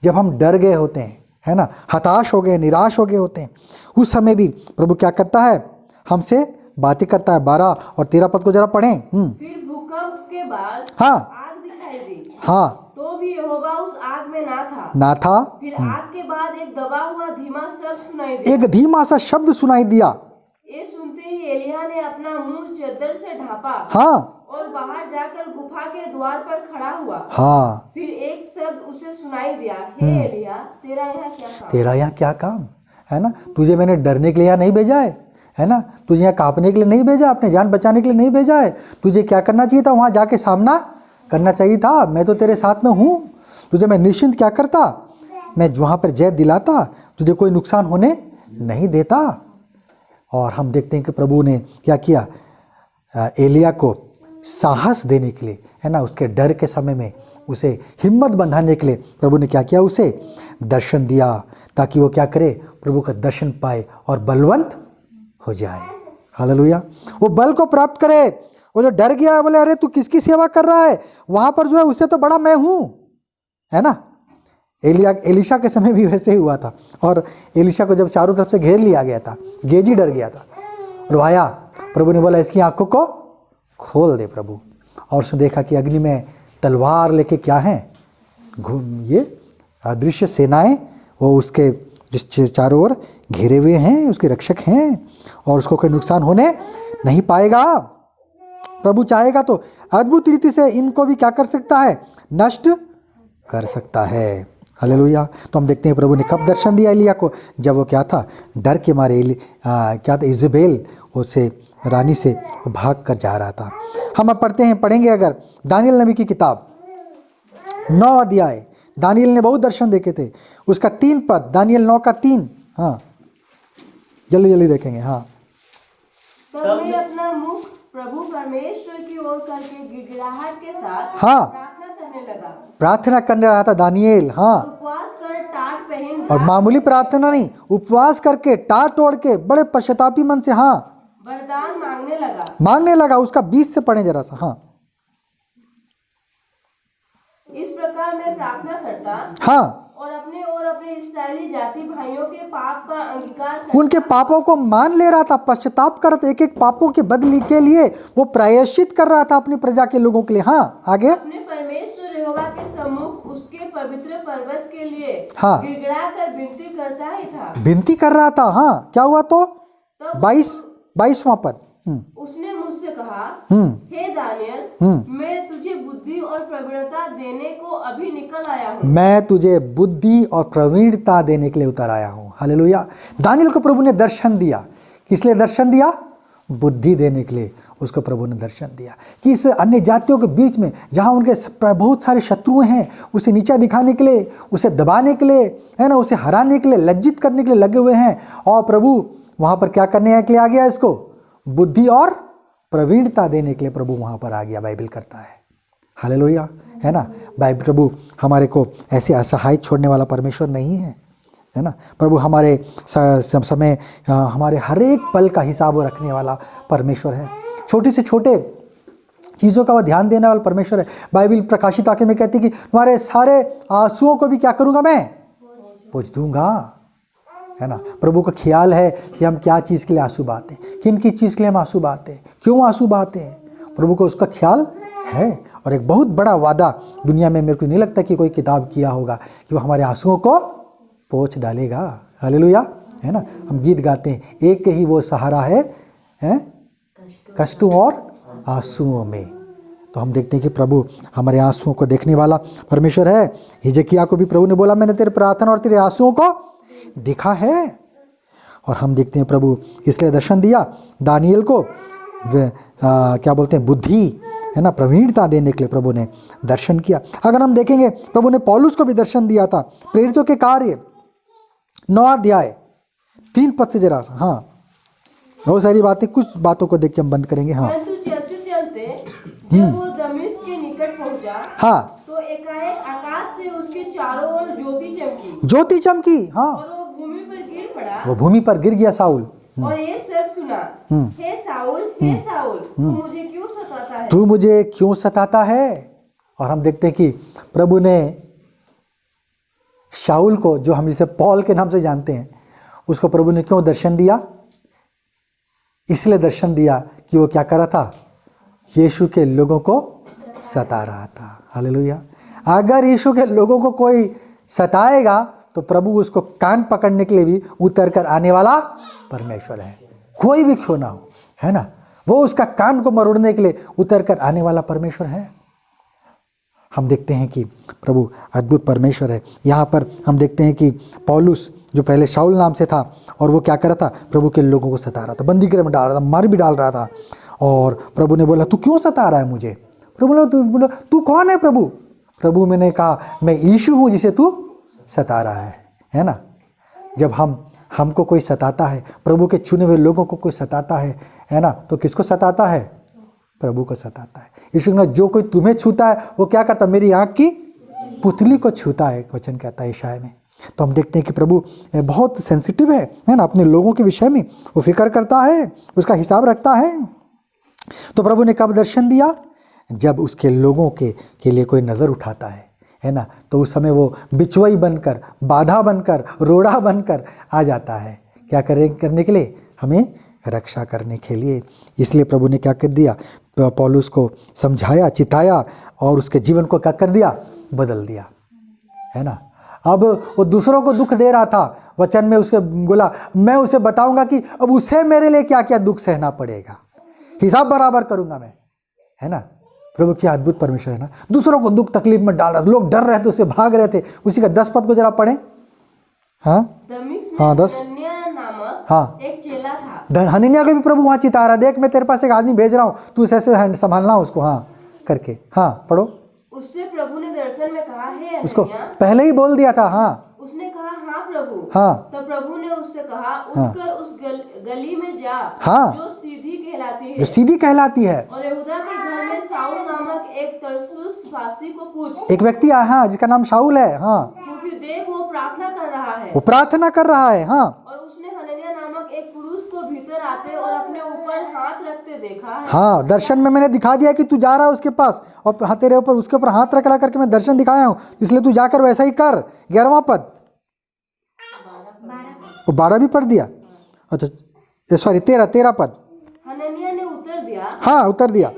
जब हम डर गए होते हैं, है ना, हताश हो गए, निराश हो गए होते हैं, उस समय भी प्रभु क्या करता है, हमसे बातें करता है। 12 और 13 पद को जरा पढ़ें।
फिर भूकंप के बाद
हाँ,
आग दिखाई दी,
हाँ,
तो भी यहोवा उस आग में
ना था।
फिर आग के बाद एक दबा हुआ धीमा शब्द सुनाई दिया।
एक धीमा सा शब्द सुनाई दिया।
ये सुनते ही एलिया ने अपना मुंह चादर से ढांपा,
हाँ,
और बाहर जाकर गुफा के द्वार पर खड़ा हुआ।
हाँ,
फिर एक शब्द उसे सुनाई दिया, हे एलिया, तेरा यहाँ क्या काम?
तेरा यहाँ क्या काम, है ना। तुझे मैंने डरने के लिए यहाँ नहीं भेजा है ना, तुझे यहाँ कांपने के लिए नहीं भेजा, अपने जान बचाने के लिए नहीं भेजा है। तुझे क्या करना चाहिए था, वहाँ जाके सामना करना चाहिए था। मैं तो तेरे साथ में हूँ, तुझे मैं निश्चिंत क्या करता, मैं वहाँ पर जय दिलाता, तुझे कोई नुकसान होने नहीं देता। और हम देखते हैं कि प्रभु ने क्या किया, एलिया को साहस देने के लिए, है ना, उसके डर के समय में उसे हिम्मत बंधाने के लिए प्रभु ने क्या किया, उसे दर्शन दिया, ताकि वो क्या करे, प्रभु का दर्शन पाए और बलवंत हो जाए। हालेलुया, वो बल को प्राप्त करे। वो जो डर गया, बोले अरे तू किसकी सेवा कर रहा है, वहाँ पर जो है उससे तो बड़ा मैं हूँ, है ना। एलिशा के समय भी वैसे ही हुआ था, और एलिशा को जब चारों तरफ से घेर लिया गया था, गेजी डर गया था, और वो आया, प्रभु ने बोला इसकी आंखों को खोल दे प्रभु। और उसने देखा कि अग्नि में तलवार लेके क्या हैं, ये अदृश्य सेनाएं, वो उसके जिस चारों ओर घेरे हुए हैं, उसके रक्षक हैं, और उसको कोई नुकसान होने नहीं पाएगा। प्रभु चाहेगा तो अद्भुत रीति से इनको भी क्या कर सकता है, नष्ट कर सकता है। हालेलुया। तो हम देखते हैं प्रभु ने कब दर्शन दिया एलिया को, जब वो क्या था, डर के मारे क्या था, इजेबेल उससे रानी से भाग कर जा रहा था। हम अब पढ़ेंगे अगर दानियल नबी की किताब 9 अध्याय। दानियल ने बहुत दर्शन देखे थे, उसका 3 पद, दानियल 9 का 3। हाँ, जल्दी जल्दी देखेंगे। हाँ,
तब मैं अपना मुख प्रभु परमेश्वर की ओर करके गिड़गिड़ाहट के साथ
हाँ,
प्रार्थना करने लगा।
था दानियल। हाँ,
उपवास कर टाट पहन
और मामूली प्रार्थना नहीं, उपवास करके टाट तोड़ के बड़े पश्चातापी मन से हाँ
वरदान मांगने
लगा। उसका 20 से पढ़े जरा सा। हाँ,
इस प्रकार मैं प्रार्थना करता,
हाँ,
और अपने इस्राएली जाति भाइयों के पाप का अंगीकार करता,
उनके पापों को मान ले रहा था, पश्चाताप कर, एक एक पापों के बदले के लिए वो प्रायश्चित कर रहा था अपनी प्रजा के लोगों के लिए। हाँ, आगे,
अपने परमेश्वर यहोवा के सम्मुख उसके पवित्र पर्वत के लिए
हाँ,
गिड़गिड़ा कर विनती करता ही था,
विनती कर रहा था। हाँ, क्या हुआ तो 22वां पद।
उसने मुझसे कहा, हे दानियल, मैं तुझे बुद्धि और प्रवीणता देने को अभी निकल आया हूँ।
मैं तुझे बुद्धि और प्रवीणता देने के लिए उतर आया हूँ। हालेलुया। दानियल को प्रभु ने दर्शन दिया। किस लिए दर्शन दिया? बुद्धि देने के लिए उसको प्रभु ने दर्शन दिया कि इस अन्य जातियों के बीच में जहाँ उनके बहुत सारे शत्रु हैं, उसे नीचा दिखाने के लिए, उसे दबाने के लिए, है ना, उसे हराने के लिए, लज्जित करने के लिए लगे हुए हैं। और प्रभु वहाँ पर क्या करने के लिए आ गया? इसको बुद्धि और प्रवीणता देने के लिए प्रभु वहाँ पर आ गया। बाइबल करता है, हालेलुया, है ना। बाइबल प्रभु हमारे को ऐसे असहाय छोड़ने वाला परमेश्वर नहीं है ना। प्रभु हमारे समय हमारे हर एक पल का हिसाब वो रखने वाला परमेश्वर है। छोटी से छोटे चीज़ों का वो ध्यान देने वाला परमेश्वर है। बाइबल प्रकाशित वाक्य में कहती है कि तुम्हारे सारे आंसुओं को भी क्या करूँगा मैं? पोंछ दूंगा, है ना। प्रभु का ख्याल है कि हम क्या चीज़ के लिए आंसू बहाते हैं, किन किस चीज़ के लिए हम आंसू बहाते हैं, क्यों आंसू बहाते हैं। प्रभु को उसका ख्याल है। और एक बहुत बड़ा वादा दुनिया में मेरे को नहीं लगता कि कोई किताब किया होगा कि वो हमारे आंसुओं को पोंछ डालेगा। हालेलुया, है ना। हम गीत गाते हैं, एक ही वो सहारा है कष्टों और आंसुओं में। तो हम देखते हैं कि प्रभु हमारे आंसुओं को देखने वाला परमेश्वर है। हिजकिय्याह को भी प्रभु ने बोला मैंने तेरे प्रार्थना और तेरे आंसुओं को देखा है। और हम देखते हैं प्रभु इसलिए दर्शन दिया दानियल को क्या बोलते हैं, बुद्धि, है ना, प्रवीणता देने के लिए प्रभु ने दर्शन किया। अगर हम देखेंगे प्रभु ने पौलुस को भी दर्शन दिया था। प्रेरितों के कार्य 9 अध्याय 3 पद से जरा, हाँ, बहुत सारी बातें, कुछ बातों को देख के हम बंद करेंगे। हाँ,
परंतु चलते चलते जब वो दमिश्क के निकट पहुंचा,
हाँ,
तो एकाएक आकाश से उसके चारों ओर
ज्योति चमकी, हाँ,
और वो भूमि पर गिर पड़ा।
वो भूमि पर गिर गया साउल।
और ये सब सुना, हे साउल, हे साउल, तू मुझे क्यों सताता है?
तू मुझे क्यों सताता है? और हम देखते हैं कि प्रभु ने शाऊल को, जो हम जिसे पॉल के नाम से जानते हैं, उसको प्रभु ने क्यों दर्शन दिया? इसलिए दर्शन दिया कि वो क्या कर रहा था? यीशु के लोगों को सता रहा था। हालेलुया। अगर यीशु के लोगों को कोई सताएगा तो प्रभु उसको कान पकड़ने के लिए भी उतर कर आने वाला परमेश्वर है, कोई भी क्यों ना हो, है ना। वो उसका कान को मरोड़ने के लिए उतर कर आने वाला परमेश्वर है। हम देखते हैं कि प्रभु अद्भुत परमेश्वर है। यहाँ पर हम देखते हैं कि पौलुस, जो पहले शाऊल नाम से था, और वो क्या कर रहा था? प्रभु के लोगों को सता रहा था, बंदी गृह में डाल रहा था, मार भी डाल रहा था। और प्रभु ने बोला तू क्यों सता रहा है मुझे? प्रभु बोला तू कौन है प्रभु? प्रभु मैंने कहा मैं यीशु हूँ जिसे तू सता रहा है ना। जब हमको कोई सताता है, प्रभु के चुने हुए लोगों को कोई सताता है ना, तो किसको सताता है? प्रभु को सताता है। यीशु ने जो कोई तुम्हें छूता है वो क्या करता? मेरी आँख की पुतली को छूता है, वचन कहता है यशायाह में। तो हम देखते हैं कि प्रभु बहुत सेंसिटिव है ना, अपने लोगों के विषय में वो फिक्र करता है, उसका हिसाब रखता है। तो प्रभु ने कब दर्शन दिया? जब उसके लोगों के लिए कोई नज़र उठाता है ना, तो उस समय वो बिचवई बनकर, बाधा बनकर, रोड़ा बनकर आ जाता है। क्या करने के लिए? हमें रक्षा करने के लिए। इसलिए प्रभु ने क्या कर दिया? पौलुस को समझाया, चिताया, और उसके जीवन को क्या कर दिया? बदल दिया, है ना। अब वो दूसरों को दुख दे रहा था, वचन में उसके बोला मैं उसे बताऊंगा कि अब उसे मेरे लिए क्या क्या दुख सहना पड़ेगा, हिसाब बराबर करूंगा मैं, है ना। प्रभु क्या अद्भुत परमेश्वर है ना। दूसरों को दुख तकलीफ में डाल रहा था, लोग डर रहे थे, उससे भाग रहे थे। उसी का 10 पद को जरा पढ़ें। हाँ,
हाँ,
10।
हाँ, एक चेला था।
हनन्याह को भी प्रभु वहाँ चिता रहा, देख मैं तेरे पास एक आदमी भेज रहा हूँ, तू ऐसे संभालना उसको, हाँ करके। हाँ पढ़ो।
उससे प्रभु ने दर्शन में कहा, हे
उसको
हनन्याह।
पहले ही बोल दिया था। हाँ,
उसने कहा हाँ प्रभु।
हाँ,
तो प्रभु ने उससे कहा उठकर उस गली में जा,
हाँ,
जो सीधी कहलाती है,
जो सीधी कहलाती है,
और यहूदा के घर में साउल नामक एक तरसुस फासी को पूछ।
एक व्यक्ति आया, हाँ, जिसका नाम शाऊल है, हाँ,
क्योंकि देख वो प्रार्थना कर रहा है।
वो प्रार्थना कर रहा है, हाँ।
और उसने हनन्याह नामक एक पुरुष को भीतर आते और अपने ऊपर हाथ रखते देखा है।
हाँ, दर्शन में मैंने दिखा दिया कि तू जा रहा है उसके पास, और हाँ, तेरे ऊपर उसके ऊपर हाथ रख करके मैं दर्शन दिखाया हूँ, इसलिए तू जाकर वैसा ही कर। 11वां पद, 12 भी पढ़ दिया। अच्छा सॉरी, 13 पद।
हनन्याह ने उत्तर दिया,
हाँ उत्तर दिया,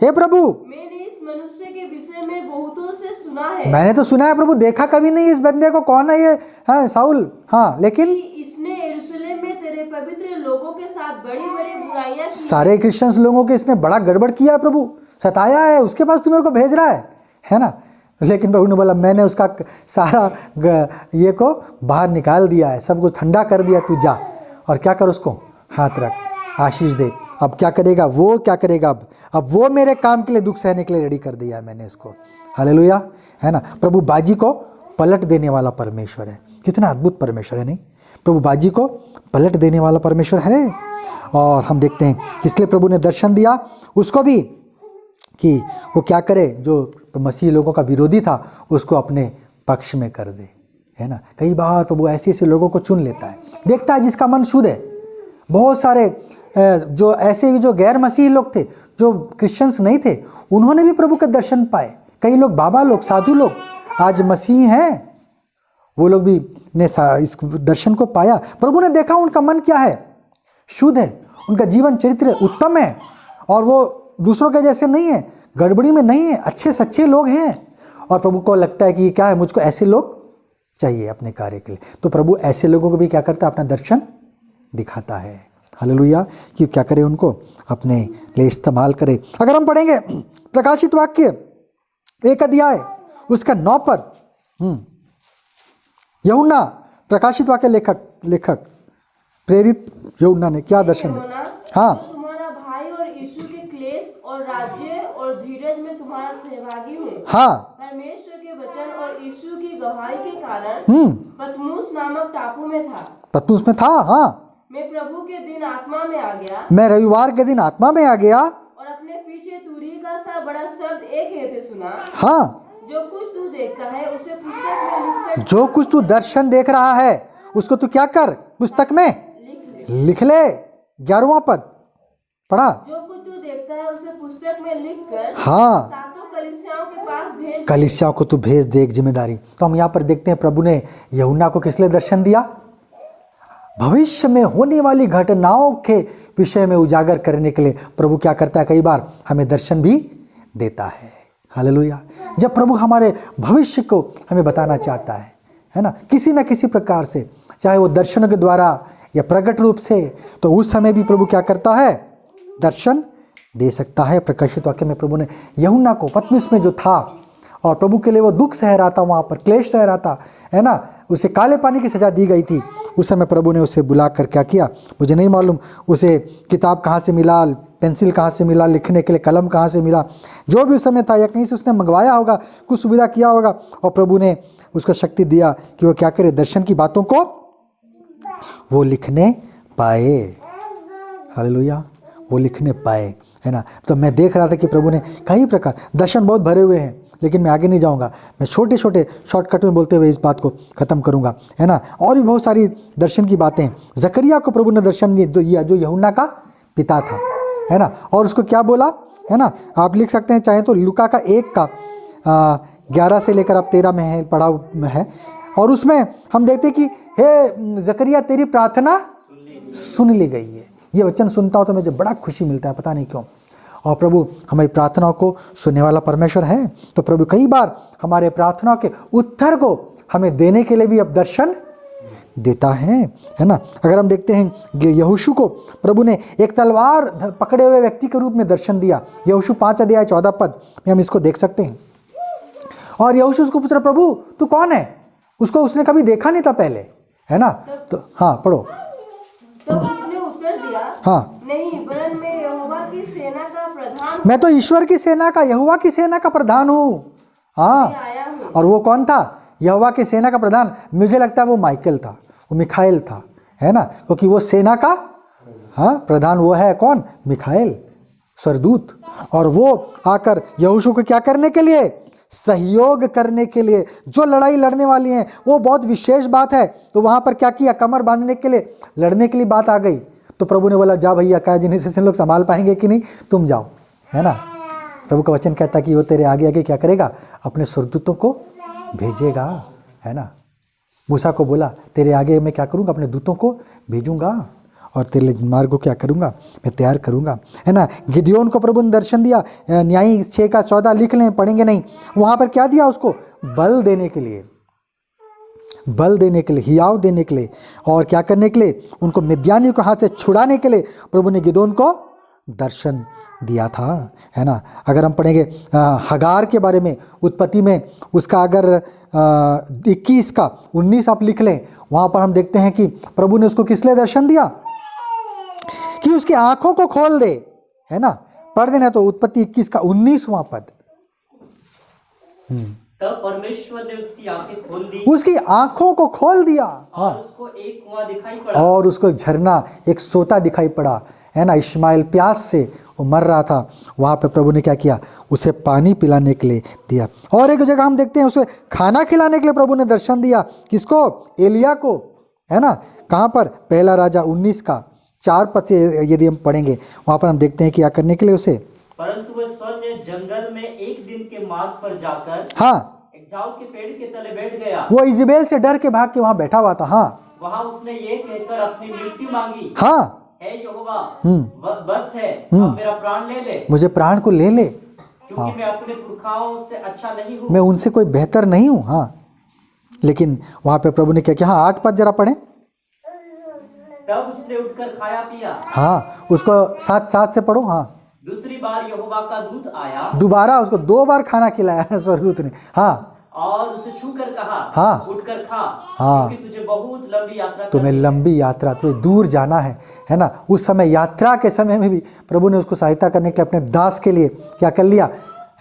हे प्रभु
मैंने इस मनुष्य के विषय में बहुतों से सुना है।
मैंने तो सुना है प्रभु, देखा कभी नहीं इस बंदे को, कौन है ये? हाँ साउल, हाँ, लेकिन
इसने यरूशलेम में तेरे पवित्र लोगों के साथ बड़ी बड़ी बुराइयां की।
सारे क्रिश्चियंस लोगों के इसने बड़ा गड़बड़ किया है प्रभु, सताया है, उसके पास तू मेरे को भेज रहा है ना। लेकिन प्रभु ने बोला मैंने उसका सारा ये को बाहर निकाल दिया है, सब कुछ ठंडा कर दिया, तू जा और क्या कर, उसको हाथ रख, आशीष दे, अब क्या करेगा, वो क्या करेगा, अब वो मेरे काम के लिए दुख सहने के लिए रेडी कर दिया है मैंने इसको। हालेलुया, है ना। प्रभु बाजी को पलट देने वाला परमेश्वर है। कितना अद्भुत परमेश्वर है, नहीं? प्रभु बाजी को पलट देने वाला परमेश्वर है। और हम देखते हैं इसलिए प्रभु ने दर्शन दिया उसको भी कि वो क्या करे, जो मसीह लोगों का विरोधी था उसको अपने पक्ष में कर दे, है ना। कई बार प्रभु ऐसे ऐसे लोगों को चुन लेता है, देखता है जिसका मन शुद्ध है। बहुत सारे जो ऐसे भी जो गैर मसीही लोग थे, जो क्रिश्चियंस नहीं थे, उन्होंने भी प्रभु के दर्शन पाए। कई लोग बाबा लोग, साधु लोग आज मसीही हैं, वो लोग भी ने इस दर्शन को पाया। प्रभु ने देखा उनका मन क्या है, शुद्ध है, उनका जीवन चरित्र उत्तम है और वो दूसरों के जैसे नहीं है, गड़बड़ी में नहीं है, अच्छे सच्चे लोग हैं। और प्रभु को लगता है कि क्या है, मुझको ऐसे लोग चाहिए अपने कार्य के लिए। तो प्रभु ऐसे लोगों को भी क्या करता है, अपना दर्शन दिखाता है। हालेलुया, कि क्या करे, उनको अपने लिए इस्तेमाल करे। अगर हम पढ़ेंगे प्रकाशित वाक्य 1 अध्याय उसका 9 पद, यूहन्ना प्रकाशित वाक्य लेखक प्रेरित यूहन्ना ने क्या दर्शन दिया? हाँ,
तुम्हारा भाई और यीशु के क्लेश और राज्य और धीरज में तुम्हारा सहभागी हूँ।
हाँ,
परमेश्वर के वचन और यीशु की गवाही के कारण पतमुस नामक टापू में था।
पतमुस में था, हाँ।
मैं प्रभु के दिन आत्मा में आ गया,
मैं रविवार के दिन आत्मा में आ गया
और अपने पीछे तुरी का सा बड़ा शब्द एक कहते सुना,
हाँ,
जो कुछ तू देखता है उसे पुस्तक में लिखकर,
जो कुछ तू दर्शन देख रहा है उसको तू क्या कर, पुस्तक में लिख ले। 11वां पद पढ़ा,
जो कुछ तू देखता है उसे पुस्तक में लिखकर,
हाँ,
सातों कलीसियाओं के पास भेज।
कलीसियाओं को तू भेज दे, एक जिम्मेदारी। तो हम यहाँ पर देखते हैं प्रभु ने यूहन्ना को किस लिए दर्शन दिया? भविष्य में होने वाली घटनाओं के विषय में उजागर करने के लिए प्रभु क्या करता है, कई बार हमें दर्शन भी देता है। हालेलुया। जब प्रभु हमारे भविष्य को हमें बताना चाहता है ना, किसी न किसी प्रकार से, चाहे वो दर्शनों के द्वारा या प्रकट रूप से, तो उस समय भी प्रभु क्या करता है, दर्शन दे सकता है। प्रकाशित वाक्य में प्रभु ने यूहन्ना को पतमुस में जो था और प्रभु के लिए वो दुख सह रहा था, वहाँ पर क्लेश सह रहा था, है ना, उसे काले पानी की सज़ा दी गई थी। उस समय प्रभु ने उसे बुलाकर क्या किया, मुझे नहीं मालूम उसे किताब कहाँ से मिला, पेंसिल कहाँ से मिला, लिखने के लिए कलम कहाँ से मिला, जो भी उस समय था, या कहीं से उसने मंगवाया होगा, कुछ सुविधा किया होगा, और प्रभु ने उसको शक्ति दिया कि वो क्या करे, दर्शन की बातों को वो लिखने पाए। हालेलुया, वो लिखने पाए, है ना। तो मैं देख रहा था कि प्रभु ने कई प्रकार, दर्शन बहुत भरे हुए हैं, लेकिन मैं आगे नहीं जाऊंगा, मैं छोटे छोटे शॉर्टकट में बोलते हुए इस बात को ख़त्म करूंगा, है ना। और भी बहुत सारी दर्शन की बातें हैं। जकरिया को प्रभु ने दर्शन दिया, जो यूहन्ना का पिता था, है ना, और उसको क्या बोला, है ना, आप लिख सकते हैं चाहे तो, लूका का 1 का 11 से लेकर आप 13 में है, पढ़ा में है। और उसमें हम देखते कि हे जकरिया, तेरी प्रार्थना सुन ली गई है। ये वचन सुनता हो तो मुझे बड़ा खुशी मिलता है, पता नहीं क्यों। और प्रभु हमारी प्रार्थनाओं को सुनने वाला परमेश्वर है। तो प्रभु कई बार हमारे प्रार्थनाओं के उत्तर को हमें देने के लिए भी अब दर्शन देता है ना। अगर हम देखते हैं यहोशू को प्रभु ने एक तलवार पकड़े हुए व्यक्ति के रूप में दर्शन दिया। यहोशू 5 अध्याय 14 पद में हम इसको देख सकते हैं। और यहोशू उसको पूछ रहा, प्रभु तू कौन है? उसको उसने कभी देखा नहीं था पहले, है ना। तो हाँ, पढ़ो।
तो उसने उत्तर दिया,
हाँ,
नहीं, वरन मैं यहोवा की सेना का प्रधान,
मैं तो ईश्वर की सेना का, यहोवा की सेना का प्रधान हूँ। हाँ,
आया हूँ।
और वो कौन था? यहोवा की सेना का प्रधान। मुझे लगता है वो माइकल था, वो मिखाएल था, है ना, क्योंकि वो सेना का, हाँ, प्रधान वो है कौन? मिखाएल, स्वर्गदूत। और वो आकर यहोशू को क्या करने के लिए? सहयोग करने के लिए। जो लड़ाई लड़ने वाली है वो बहुत विशेष बात है, तो वहाँ पर क्या किया? कमर बांधने के लिए, लड़ने के लिए बात आ गई। तो प्रभु ने बोला, जा भैया, क्या जिन्हें से लोग संभाल पाएंगे कि नहीं, तुम जाओ, है ना। प्रभु का वचन कहता है कि वो तेरे आगे आगे क्या करेगा? अपने स्वर्गदूतों को भेजेगा, है ना। मूसा को बोला, तेरे आगे मैं क्या करूँगा? अपने दूतों को भेजूंगा और तेरे मार्ग को क्या करूँगा? मैं तैयार करूँगा, है ना। गिदयोन को प्रभु ने दर्शन दिया। न्यायी 6 का 14 लिख लें, पढ़ेंगे नहीं। वहाँ पर क्या दिया उसको? बल देने के लिए, बल देने के लिए, हियाव देने के लिए, और क्या करने के लिए? उनको मिद्यानियों के हाथ से छुड़ाने के लिए प्रभु ने गिदयोन को दर्शन दिया था, है ना। अगर हम पढ़ेंगे हगार के बारे में, उत्पत्ति में उसका अगर 21 का 19 आप लिख लें, वहाँ पर हम देखते हैं कि प्रभु ने उसको किस लिए दर्शन दिया? कि उसकी आंखों को खोल दे, है ना। पढ़ देना तो उत्पत्ति 21 का 19वां पद।
तब परमेश्वर ने उसकी आंखें खोल दी,
उसकी आंखों को खोल दिया,
और उसको एक कुआं दिखाई पड़ा,
और उसको एक झरना, एक सोता दिखाई पड़ा, है ना। इश्माइल प्यास से वो मर रहा था, वहाँ पे प्रभु ने क्या किया, उसे पानी पिलाने के लिए दिया। और एक जगह हम देखते हैं उसे खाना खिलाने के लिए प्रभु ने दर्शन दिया, किसको, एलिया को, है ना। कहाँ पर, पहला राजा 19 का 4 पद से यदि हम पढ़ेंगे, वहाँ पर हम देखते हैं क्या करने के लिए उसे,
परंतु वह स्वयं जंगल में एक दिन के मार्ग पर जाकर
हाँ,
एक झाऊ के पेड़ के तले बैठ गया।
वो इजबेल से डर के भाग के वहाँ बैठा हुआ था। हाँ,
वहाँ उसने ये कहकर अपनी मृत्यु मांगी,
हाँ,
हे यहोवा, बस है, अब मेरा प्राण ले ले,
मुझे प्राण को ले ले,
क्योंकि मैं अपने पुरखाओं से अच्छा नहीं हूँ,
मैं उनसे कोई बेहतर नहीं हूँ। हाँ, लेकिन वहाँ पे प्रभु ने क्या किया, हाँ 8 पद जरा पढ़ें।
तब उसने उठकर खाया पिया।
हाँ, उसको साथ से पढ़ो। हाँ,
दूसरी बार यहोवा का दूत आया,
दोबारा उसको 2 बार खाना खिलाया है स्वर्गदूत ने। हाँ,
और उसे छूकर कहा,
हाँ,
उठकर खा,
हाँ,
क्योंकि तुझे बहुत लंबी यात्रा
तुम्हें
करनी है।
लंबी यात्रा, तुम्हें दूर जाना है ना। उस समय यात्रा के समय में भी प्रभु ने उसको सहायता करने के लिए अपने दास के लिए क्या कर लिया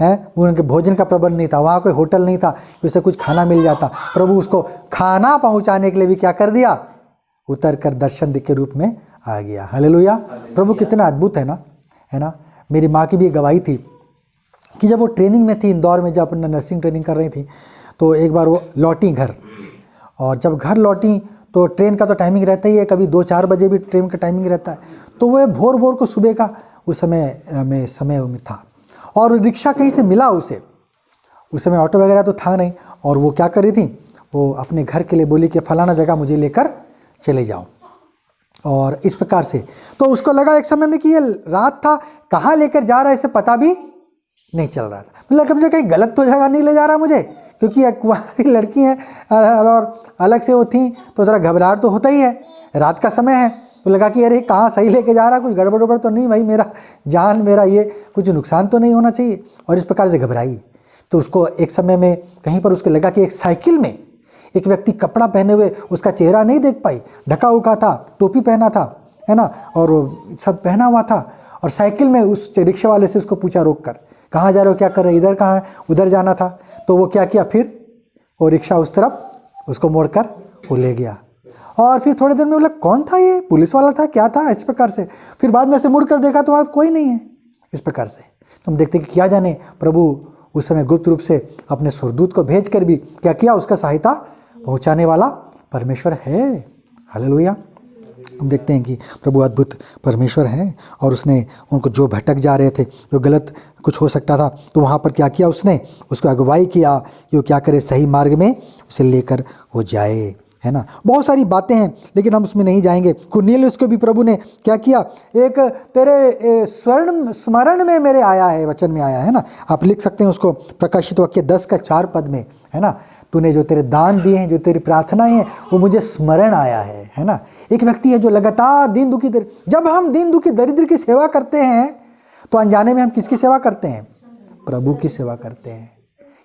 है, उनके भोजन का प्रबंध नहीं था, वहाँ कोई होटल नहीं था कि उसे कुछ खाना मिल जाता। प्रभु उसको खाना पहुँचाने के लिए भी क्या कर दिया, उतर कर दर्शन के रूप में आ गया। हालेलुया। प्रभु कितना अद्भुत है ना। मेरी माँ की भी गवाही थी कि जब वो ट्रेनिंग में थी इंदौर में, जब अपना नर्सिंग ट्रेनिंग कर रही थी, तो एक बार वो लौटी घर, और जब घर लौटी तो ट्रेन का तो टाइमिंग रहता ही है, कभी 2-4 बजे भी ट्रेन का टाइमिंग रहता है, तो वो भोर को सुबह का उस समय में था, और रिक्शा कहीं से मिला उसे। उस समय ऑटो वगैरह तो था नहीं, और वो क्या कर रही थी, वो अपने घर के लिए बोली कि फलाना जगह मुझे लेकर चले जाओ, और इस प्रकार से। तो उसको लगा एक समय में कि ये रात था, कहाँ लेकर जा रहा है इसे पता भी नहीं चल रहा था। मतलब मुझे कहीं गलत तो जगह नहीं ले जा रहा मुझे, क्योंकि एक कुंवारी लड़की है और अलग से वो थी, तो ज़रा घबराहट तो होता ही है, रात का समय है। तो लगा कि अरे कहाँ सही लेके जा रहा, कुछ गड़बड़ तो नहीं भाई, मेरा जान, मेरा ये कुछ नुकसान तो नहीं होना चाहिए, और इस प्रकार से घबराई। तो उसको एक समय में कहीं पर उसको लगा कि एक साइकिल में एक व्यक्ति कपड़ा पहने हुए, उसका चेहरा नहीं देख पाई, ढका उका था, टोपी पहना था, है ना, और सब पहना हुआ था, और साइकिल में उस रिक्शा वाले से उसको पूछा रोक कर, कहाँ जा रहे हो, क्या कर रहे हो, इधर कहाँ है, उधर जाना था। तो वो क्या किया, फिर वो रिक्शा उस तरफ उसको मोड़कर वो ले गया, और फिर थोड़ी देर में बोला कौन था ये, पुलिस वाला था, क्या था, इस प्रकार से। फिर बाद में से मुड़ कर देखा तो वहाँ कोई नहीं है, इस प्रकार से। तो हम देखते कि क्या जाने प्रभु उस समय गुप्त रूप से अपने स्वर्गदूत को भेज कर भी क्या किया, उसका सहायता पहुँचाने वाला परमेश्वर है। हालेलुया। हम देखते हैं कि प्रभु अद्भुत परमेश्वर हैं, और उसने उनको जो भटक जा रहे थे, जो गलत कुछ हो सकता था, तो वहाँ पर क्या किया, उसने उसको अगुवाई किया कि वो क्या करे, सही मार्ग में उसे लेकर वो जाए, है ना। बहुत सारी बातें हैं, लेकिन हम उसमें नहीं जाएंगे। कुरनेलियुस को भी प्रभु ने क्या किया, एक तेरे स्मरण में मेरे आया है, वचन में आया है ना। आप लिख सकते हैं उसको प्रकाशित वाक्य 10 का 4 पद में, है ना। तूने जो तेरे दान दिए हैं, जो तेरी प्रार्थनाएं हैं, वो मुझे स्मरण आया है ना। एक व्यक्ति है जो लगातार दीन दुखी, जब हम दीन दुखी दरिद्र की सेवा करते हैं तो अनजाने में हम किसकी सेवा करते हैं, प्रभु की सेवा करते हैं,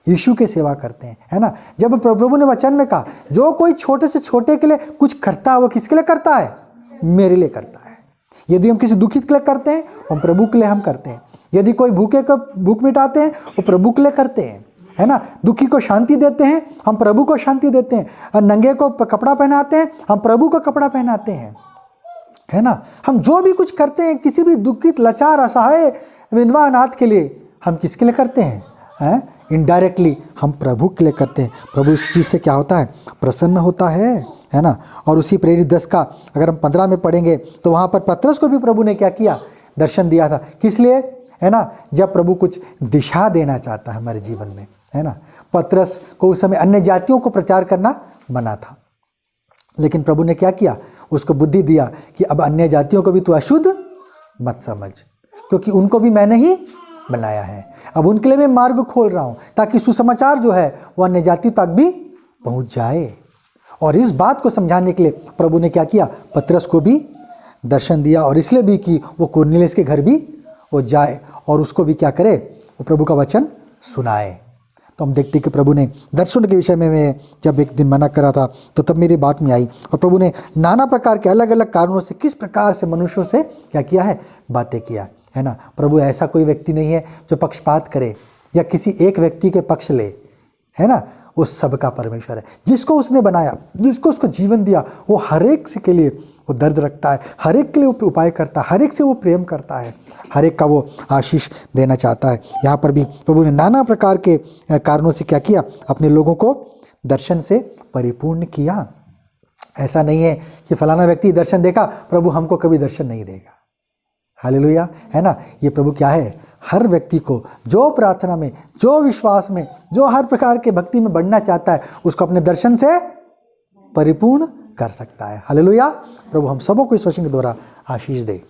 यीशु की सेवा करते हैं, है ना। जब प्रभु ने वचन में कहा जो कोई छोटे से छोटे के लिए कुछ करता है, वो किसके लिए करता है, मेरे लिए करता है। यदि हम किसी दुखित के लिए करते हैं, हम प्रभु के लिए हम करते हैं। यदि कोई भूखे को भूख मिटाते हैं, वो प्रभु के लिए करते हैं, है ना। दुखी को शांति देते हैं, हम प्रभु को शांति देते हैं। और नंगे को कपड़ा पहनाते हैं, हम प्रभु को कपड़ा पहनाते हैं, है ना। हम जो भी कुछ करते हैं, किसी भी दुखित, लाचार, असहाय, विधवा, अनाथ के लिए, हम किसके लिए करते हैं, इनडायरेक्टली हम प्रभु के लिए करते हैं। प्रभु इस चीज़ से क्या होता है, प्रसन्न होता है ना। और उसी प्रेरित 10 का अगर हम 15 में पढ़ेंगे, तो वहाँ पर पतरस को भी प्रभु ने क्या किया, दर्शन दिया था। किस लिए, है ना, जब प्रभु कुछ दिशा देना चाहता है हमारे जीवन में, है ना। पतरस को उस समय अन्य जातियों को प्रचार करना मना था, लेकिन प्रभु ने क्या किया, उसको बुद्धि दिया कि अब अन्य जातियों को भी तू अशुद्ध मत समझ, क्योंकि उनको भी मैंने ही बनाया है। अब उनके लिए मैं मार्ग खोल रहा हूँ, ताकि सुसमाचार जो है वो अन्य जातियों तक भी पहुँच जाए। और इस बात को समझाने के लिए प्रभु ने क्या किया, पतरस को भी दर्शन दिया, और इसलिए भी कि वो कुरनेलियुस के घर भी वो जाए और उसको भी क्या करे, वो प्रभु का वचन सुनाए। तो हम देखते कि प्रभु ने दर्शन के विषय में मैं जब एक दिन मना करा था तो तब मेरी बात में आई, और प्रभु ने नाना प्रकार के अलग अलग कारणों से किस प्रकार से मनुष्यों से क्या किया है, बातें किया है ना। प्रभु ऐसा कोई व्यक्ति नहीं है जो पक्षपात करे या किसी एक व्यक्ति के पक्ष ले, है ना। वो सबका परमेश्वर है, जिसको उसने बनाया, जिसको उसको जीवन दिया, वो हर एक के लिए वो दर्द रखता है, हर एक के लिए वो उपाय करता है, हर एक से वो प्रेम करता है, हर एक का वो आशीष देना चाहता है। यहाँ पर भी प्रभु ने नाना प्रकार के कारणों से क्या किया, अपने लोगों को दर्शन से परिपूर्ण किया। ऐसा नहीं है कि फलाना व्यक्ति दर्शन देखा, प्रभु हमको कभी दर्शन नहीं देगा। हालेलुया, है ना। ये प्रभु क्या है, हर व्यक्ति को जो प्रार्थना में, जो विश्वास में, जो हर प्रकार के भक्ति में बढ़ना चाहता है, उसको अपने दर्शन से परिपूर्ण कर सकता है। हालेलुया। प्रभु हम सबों को इस वचन के द्वारा आशीष दे।